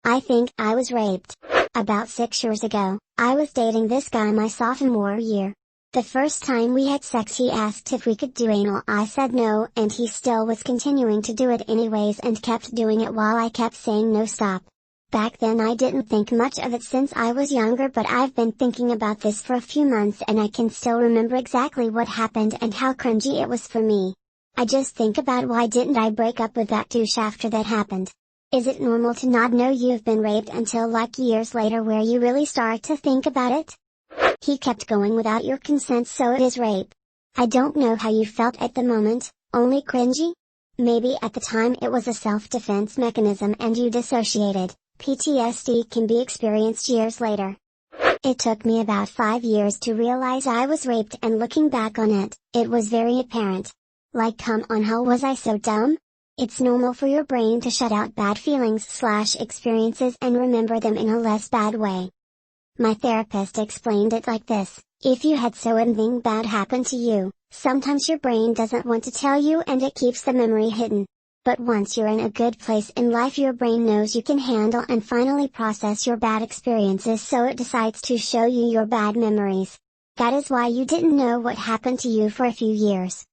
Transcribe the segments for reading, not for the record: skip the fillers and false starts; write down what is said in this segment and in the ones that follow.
I think I was raped. About 6 years ago, I was dating this guy my sophomore year. The first time we had sex he asked if we could do anal. I said no, and he still was continuing to do it anyways and kept doing it while I kept saying no, stop. Back then I didn't think much of it since I was younger, but I've been thinking about this for a few months and I can still remember exactly what happened and how cringy it was for me. I just think about why didn't I break up with that douche after that happened. Is it normal to not know you've been raped until like years later where you really start to think about it? He kept going without your consent, so it is rape. I don't know how you felt at the moment, only cringy? Maybe at the time it was a self-defense mechanism and you dissociated. PTSD can be experienced years later. It took me about 5 years to realize I was raped, and looking back on it, it was very apparent. Like, come on, how was I so dumb? It's normal for your brain to shut out bad feelings/experiences and remember them in a less bad way. My therapist explained it like this: if you had something bad happen to you, sometimes your brain doesn't want to tell you and it keeps the memory hidden. But once you're in a good place in life, your brain knows you can handle and finally process your bad experiences, so it decides to show you your bad memories. That is why you didn't know what happened to you for a few years.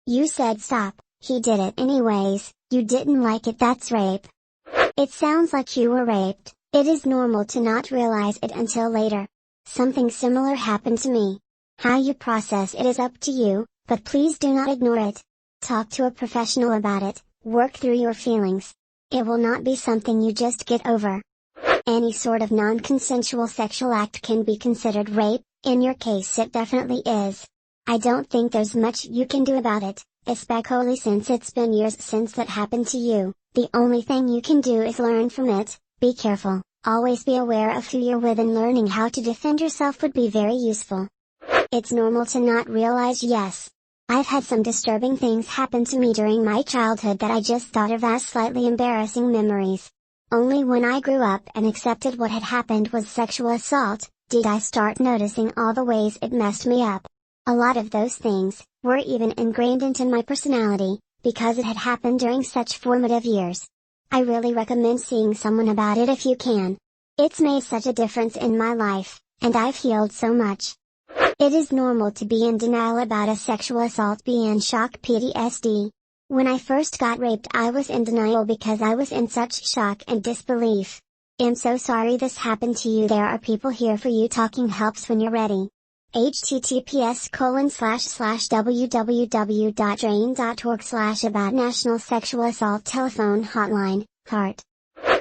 You said stop, he did it anyways, you didn't like it, that's rape. It sounds like you were raped. It is normal to not realize it until later. Something similar happened to me. How you process it is up to you, but please do not ignore it. Talk to a professional about it. Work through your feelings. It will not be something you just get over. Any sort of non-consensual sexual act can be considered rape. In your case it definitely is. I don't think there's much you can do about it, especially since it's been years since that happened to you. The only thing you can do is learn from it. Be careful, always be aware of who you're with, and learning how to defend yourself would be very useful. It's normal to not realize. Yes. I've had some disturbing things happen to me during my childhood that I just thought of as slightly embarrassing memories. Only when I grew up and accepted what had happened was sexual assault, did I start noticing all the ways it messed me up. A lot of those things were even ingrained into my personality, because it had happened during such formative years. I really recommend seeing someone about it if you can. It's made such a difference in my life, and I've healed so much. It is normal to be in denial about a sexual assault, be in shock, PTSD. When I first got raped I was in denial because I was in such shock and disbelief. I'm so sorry this happened to you. There are people here for you. Talking helps when you're ready. https://www.drain.org/ about National Sexual Assault Telephone Hotline, heart.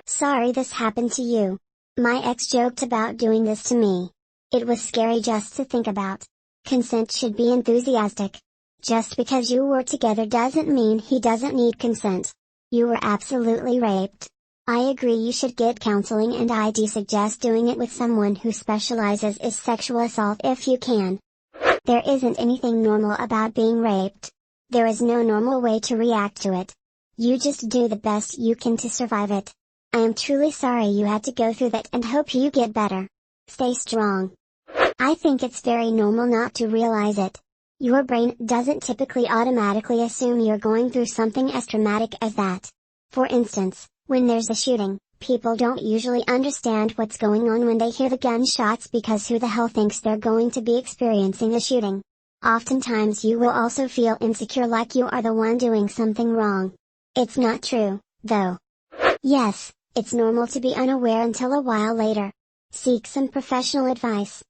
Sorry this happened to you. My ex joked about doing this to me. It was scary just to think about. Consent should be enthusiastic. Just because you were together doesn't mean he doesn't need consent. You were absolutely raped. I agree you should get counseling, and I do suggest doing it with someone who specializes in sexual assault if you can. There isn't anything normal about being raped. There is no normal way to react to it. You just do the best you can to survive it. I am truly sorry you had to go through that and hope you get better. Stay strong. I think it's very normal not to realize it. Your brain doesn't typically automatically assume you're going through something as traumatic as that. For instance, when there's a shooting, people don't usually understand what's going on when they hear the gunshots, because who the hell thinks they're going to be experiencing a shooting? Oftentimes you will also feel insecure, like you are the one doing something wrong. It's not true, though. Yes, it's normal to be unaware until a while later. Seek some professional advice.